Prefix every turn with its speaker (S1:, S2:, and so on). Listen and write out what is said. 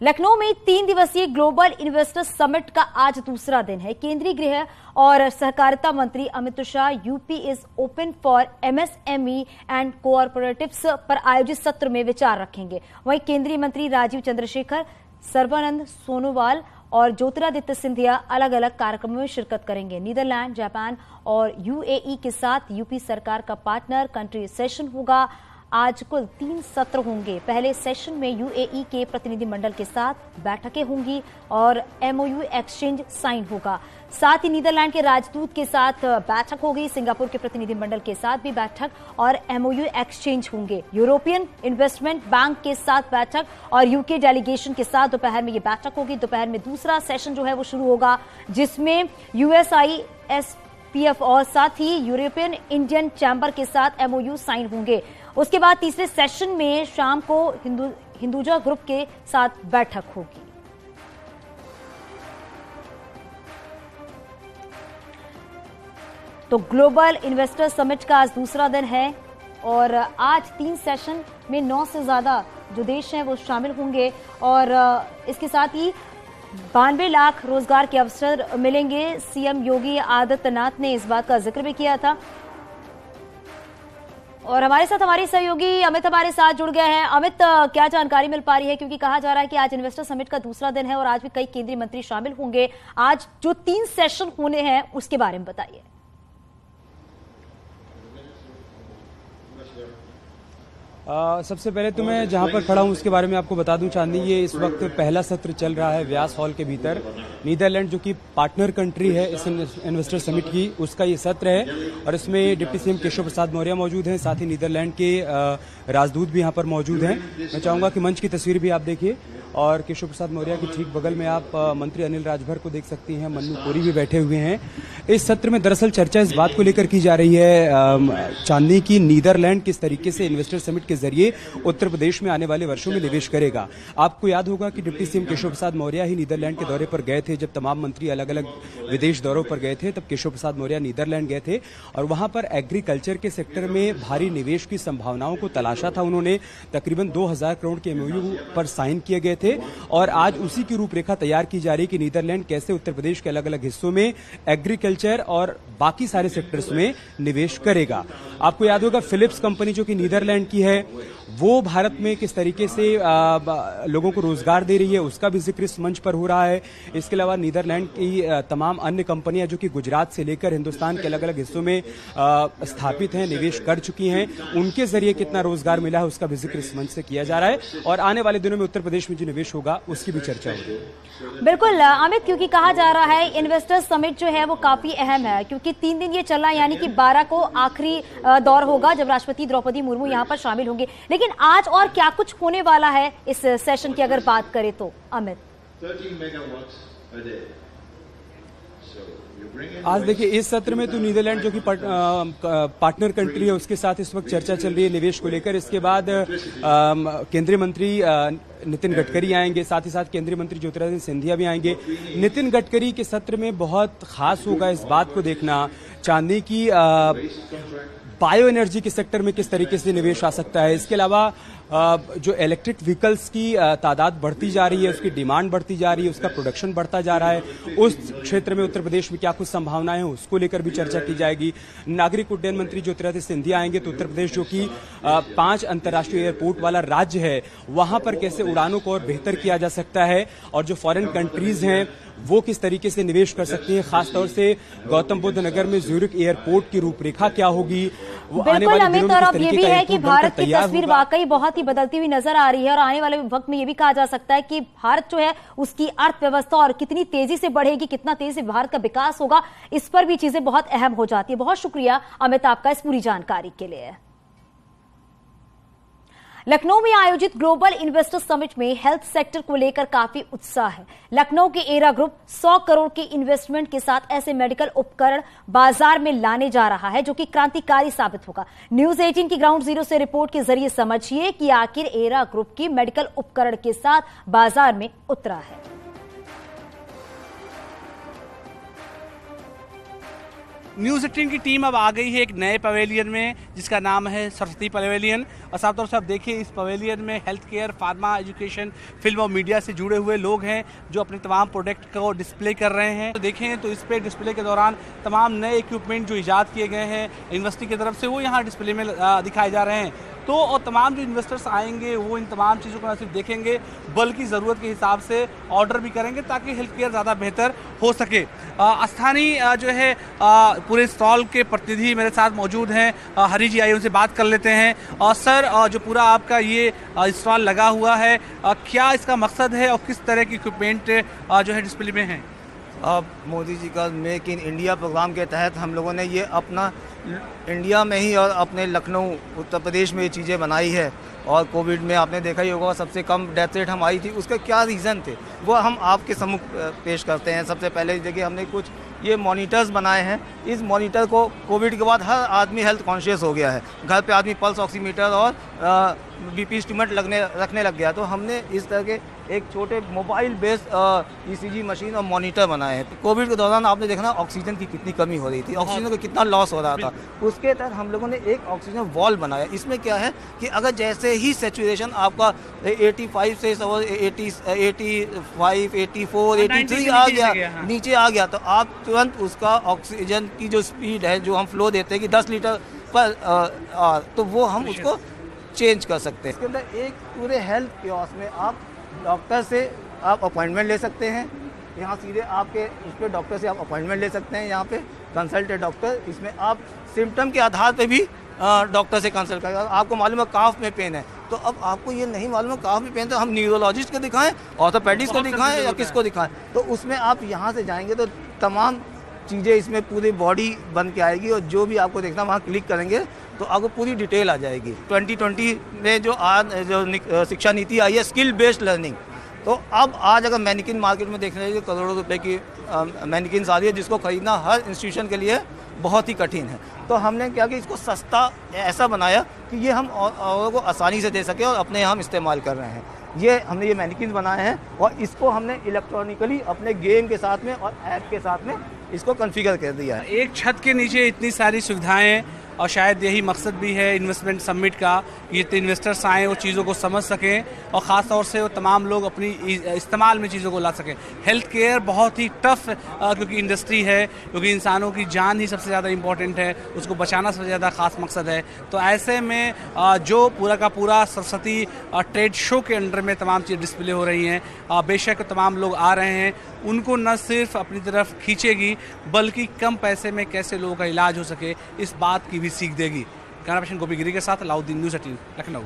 S1: लखनऊ में 3 दिवसीय global investors summit का आज दूसरा दिन है। केंद्रीय गृह और सहकारिता मंत्री Amit Shah UP is open for MSME and cooperatives पर आयोजित सत्र में विचार रखेंगे। वहीं केंद्रीय मंत्री राजीव चंद्रशेखर, सर्बानंद सोनोवाल और ज्योतिरादित्य सिंधिया अलग अलग कार्यक्रमों में शिरकत करेंगे। नीदरलैंड, जापान और यूएई के साथ यूपी सरकार का पार्टनर कंट्री सेशन होगा। आज कुल 3 सत्र होंगे। पहले सेशन में यूएई के प्रतिनिधिमंडल के साथ बैठकें होंगी और एमओयू एक्सचेंज साइन होगा। साथ ही नीदरलैंड के राजदूत के साथ बैठक होगी। सिंगापुर के प्रतिनिधिमंडल के साथ भी बैठक और एमओयू एक्सचेंज होंगे। यूरोपियन इन्वेस्टमेंट बैंक के साथ बैठक और यूके डेलीगेशन के साथ दोपहर में ये बैठक होगी। दोपहर में दूसरा सेशन जो है वो शुरू होगा, जिसमें यूएसआईएसपीएफ और साथ ही यूरोपियन इंडियन चैम्बर के साथ एमओयू साइन होंगे। उसके बाद तीसरे सेशन में शाम को हिंदुजा ग्रुप के साथ बैठक होगी। तो ग्लोबल इन्वेस्टर समिट का आज दूसरा दिन है और आज 3 सेशन में 9 से ज्यादा जो देश हैं वो शामिल होंगे और इसके साथ ही 92 लाख रोजगार के अवसर मिलेंगे। सीएम योगी आदित्यनाथ ने इस बात का जिक्र भी किया था। और हमारे साथ हमारे सहयोगी अमित हमारे साथ जुड़ गए हैं। अमित, क्या जानकारी मिल पा रही है, क्योंकि कहा जा रहा है कि आज इन्वेस्टर समिट का दूसरा दिन है और आज भी कई केंद्रीय मंत्री शामिल होंगे। आज जो 3 सेशन होने हैं उसके बारे में बताइए।
S2: सबसे पहले तो मैं जहां पर खड़ा हूं उसके बारे में आपको बता दूं चांदनी, ये इस वक्त पहला सत्र चल रहा है व्यास हॉल के भीतर। नीदरलैंड जो कि पार्टनर कंट्री है इस इन्वेस्टर समिट की, उसका ये सत्र है और इसमें डिप्टी सीएम केशव प्रसाद मौर्य मौजूद हैं। साथ ही नीदरलैंड के राजदूत भी यहाँ पर मौजूद हैं। मैं चाहूंगा कि मंच की तस्वीर भी आप देखिए और केशव प्रसाद मौर्य के ठीक बगल में आप मंत्री अनिल राजभर को देख सकती हैं। मन्नू कोरी भी बैठे हुए हैं। इस सत्र में दरअसल चर्चा इस बात को लेकर की जा रही है चांदनी की, नीदरलैंड किस तरीके से इन्वेस्टर समिट के जरिए उत्तर प्रदेश में आने वाले वर्षों में निवेश करेगा। आपको याद होगा कि डिप्टी सीएम केशव प्रसाद मौर्य ही नीदरलैंड के दौरे पर गए थे। जब तमाम मंत्री अलग अलग विदेश दौरों पर गए थे तब केशव प्रसाद मौर्य नीदरलैंड गए थे और वहां पर एग्रीकल्चर के सेक्टर में भारी निवेश की संभावनाओं को तलाशा था उन्होंने। तकरीबन 2000 करोड़ के एमओयू पर साइन किए गए थे और आज उसी की रूपरेखा तैयार की जा रही कि नीदरलैंड कैसे उत्तर प्रदेश के अलग अलग हिस्सों में एग्रीकल्चर और बाकी सारे सेक्टर्स में निवेश करेगा। आपको याद होगा फिलिप्स कंपनी जो कि नीदरलैंड की है, वो भारत में किस तरीके से लोगों को रोजगार दे रही है, उसका भी जिक्र इस मंच पर हो रहा है। इसके अलावा नीदरलैंड की तमाम अन्य कंपनियां जो कि गुजरात से लेकर हिंदुस्तान के अलग अलग हिस्सों में स्थापित हैं, निवेश कर चुकी हैं, उनके जरिए कितना रोजगार मिला है उसका भी जिक्र इस मंच से किया जा रहा है और आने वाले दिनों में उत्तर प्रदेश में जो निवेश होगा उसकी भी चर्चा होगी।
S1: बिल्कुल अमित, क्योंकि कहा जा रहा है इन्वेस्टर्स समिट जो है वो काफी अहम है, क्योंकि 3 दिन ये चलना, यानी कि 12 को आखिरी दौर होगा जब राष्ट्रपति द्रौपदी मुर्मू यहाँ पर शामिल होंगे। लेकिन आज और क्या कुछ होने वाला है इस सेशन की अगर बात करें तो अमित?
S2: आज देखिए इस सत्र में तो नीदरलैंड जो कि पार्टनर कंट्री है उसके साथ इस वक्त चर्चा चल रही है निवेश को लेकर। इसके बाद केंद्रीय मंत्री नितिन गडकरी आएंगे, साथ ही साथ केंद्रीय मंत्री ज्योतिरादित्य सिंधिया भी आएंगे। नितिन गडकरी के सत्र में बहुत खास होगा इस बात को देखना चांदनी की बायो एनर्जी के सेक्टर में किस तरीके से निवेश आ सकता है। इसके अलावा जो इलेक्ट्रिक व्हीकल्स की तादाद बढ़ती जा रही है, उसकी डिमांड बढ़ती जा रही है, उसका प्रोडक्शन बढ़ता जा रहा है, उस क्षेत्र में उत्तर प्रदेश में क्या कुछ संभावनाएं हैं उसको लेकर भी चर्चा की जाएगी। नागरिक उड्डयन मंत्री ज्योतिरादित्य सिंधिया आएंगे तो उत्तर प्रदेश जो कि 5 अंतर्राष्ट्रीय एयरपोर्ट वाला राज्य है, वहां पर कैसे उड़ानों को और बेहतर किया जा सकता है और जो फॉरेन कंट्रीज हैं वो किस तरीके से निवेश कर सकती है, खासतौर से गौतम बुद्ध नगर में ज्यूरिख एयरपोर्ट की रूपरेखा क्या होगी।
S1: बिल्कुल अमित, और अब ये भी है कि भारत की तस्वीर वाकई बहुत ही बदलती हुई नजर आ रही है और आने वाले वक्त में ये भी कहा जा सकता है कि भारत जो है उसकी अर्थव्यवस्था और कितनी तेजी से बढ़ेगी, कितना तेजी से भारत का विकास होगा, इस पर भी चीजें बहुत अहम हो जाती है। बहुत शुक्रिया अमित आपका इस पूरी जानकारी के लिए। लखनऊ में आयोजित ग्लोबल इन्वेस्टर समिट में हेल्थ सेक्टर को लेकर काफी उत्साह है। लखनऊ के एरा ग्रुप 100 करोड़ के इन्वेस्टमेंट के साथ ऐसे मेडिकल उपकरण बाजार में लाने जा रहा है जो कि क्रांतिकारी साबित होगा। न्यूज 18 की ग्राउंड जीरो से रिपोर्ट के जरिए समझिए कि आखिर एरा ग्रुप की मेडिकल उपकरण के साथ बाजार में उतरा है।
S3: न्यूज़ 18 की टीम अब आ गई है एक नए पवेलियन में जिसका नाम है सरस्वती पवेलियन। और साफ तौर से आप देखिए इस पवेलियन में health care, pharma, education, film और मीडिया से जुड़े हुए लोग हैं जो अपने तमाम प्रोडक्ट को डिस्प्ले कर रहे हैं। तो देखें तो इस पे डिस्प्ले के दौरान तमाम नए इक्विपमेंट जो ईजाद किए गए हैं यूनिवर्सिटी की तरफ से वो यहाँ डिस्प्ले में दिखाए जा रहे हैं। तो और तमाम जो इन्वेस्टर्स आएंगे वो इन तमाम चीज़ों को न सिर्फ देखेंगे बल्कि ज़रूरत के हिसाब से ऑर्डर भी करेंगे ताकि हेल्थ केयर ज़्यादा बेहतर हो सके। स्थानीय जो है पूरे स्टॉल के प्रतिनिधि मेरे साथ मौजूद हैं। हरी जी, आइए उनसे बात कर लेते हैं। और सर, जो पूरा आपका ये स्टॉल लगा हुआ है, क्या इसका मकसद है और किस तरह की इक्विपमेंट जो है डिस्प्ले में है?
S4: अब मोदी जी का मेक इन इंडिया प्रोग्राम के तहत हम लोगों ने ये अपना इंडिया में ही और अपने लखनऊ उत्तर प्रदेश में ये चीज़ें बनाई है। और कोविड में आपने देखा ही होगा सबसे कम डेथ रेट हमारी थी, उसके क्या रीज़न थे वो हम आपके सम्मुख पेश करते हैं। सबसे पहले देखिए हमने कुछ ये मॉनिटर्स बनाए हैं। इस मॉनिटर को कोविड के बाद हर आदमी हेल्थ कॉन्शियस हो गया है। घर पे आदमी पल्स ऑक्सीमीटर और बीपी इंस्ट्रूमेंट रखने लग गया। तो हमने इस तरह के एक छोटे मोबाइल बेस्ड ईसीजी मशीन और मॉनिटर बनाए हैं। कोविड के दौरान आपने देखा ना ऑक्सीजन की कितनी कमी हो रही थी, ऑक्सीजन का कितना लॉस हो रहा था। उसके तहत हम लोगों ने एक ऑक्सीजन वॉल बनाया। इसमें क्या है कि अगर जैसे ही सैचुरेशन आपका 85 से 85, 84, 83 आ गया, नीचे आ गया, तो आप तुरंत उसका ऑक्सीजन की जो स्पीड है जो हम फ्लो देते हैं कि 10 लीटर पर, तो वो हम उसको चेंज कर सकते हैं। इसके अंदर एक पूरे हेल्थ कियोस्क में आप डॉक्टर से आप अपॉइंटमेंट ले सकते हैं। यहाँ सीधे आपके उस पर डॉक्टर से आप अपॉइंटमेंट ले सकते हैं। यहाँ पे कंसल्टेंट डॉक्टर, इसमें आप सिम्टम के आधार पे भी डॉक्टर से कंसल्ट करेंगे। आपको मालूम है काफ में पेन है, तो अब आपको ये नहीं मालूम है काफ में पेन, तो हम न्यूरोलॉजिस्ट को दिखाएं, ऑर्थोपेडिस्ट को दिखाएं या किसको दिखाएं। तो उसमें आप यहाँ से जाएंगे तो तमाम चीज़ें इसमें पूरी बॉडी बन के आएगी और जो भी आपको देखना वहाँ क्लिक करेंगे तो आपको पूरी डिटेल आ जाएगी। 2020 में जो शिक्षा नीति आई है स्किल बेस्ड लर्निंग, तो अब आज अगर मैनिकिन मार्केट में देखने जाइए करोड़ों रुपए की मैनिकिन आ रही है जिसको खरीदना हर इंस्टीट्यूशन के लिए बहुत ही कठिन है। तो हमने क्या कि इसको सस्ता ऐसा बनाया कि ये हम औरों को आसानी से दे सके और अपने यहाँ हम इस्तेमाल कर रहे हैं। हमने ये मैनिकिन बनाए हैं और इसको हमने इलेक्ट्रॉनिकली अपने गेम के साथ में और ऐप के साथ में इसको कॉन्फ़िगर कर दिया है।
S3: एक छत के नीचे इतनी सारी सुविधाएं, और शायद यही मकसद भी है इन्वेस्टमेंट समिट का, ये इन्वेस्टर्स आएँ वो चीज़ों को समझ सकें और ख़ास तौर से वो तमाम लोग अपनी इस्तेमाल में चीज़ों को ला सकें। हेल्थ केयर बहुत ही टफ क्योंकि इंडस्ट्री है, क्योंकि इंसानों की जान ही सबसे ज़्यादा इंपॉर्टेंट है, उसको बचाना सबसे ज़्यादा ख़ास मकसद है। तो ऐसे में जो पूरा का पूरा सरस्वती ट्रेड शो के अंडर में तमाम चीज़ें डिस्प्ले हो रही हैं, बेशक तमाम लोग आ रहे हैं, उनको न सिर्फ अपनी तरफ खींचेगी बल्कि कम पैसे में कैसे लोगों का इलाज हो सके इस बात की भी सीख देगी। कैमरा पर्सन गोपी गिरी के साथ अलाउद्दीन, न्यूज़ 18 लखनऊ।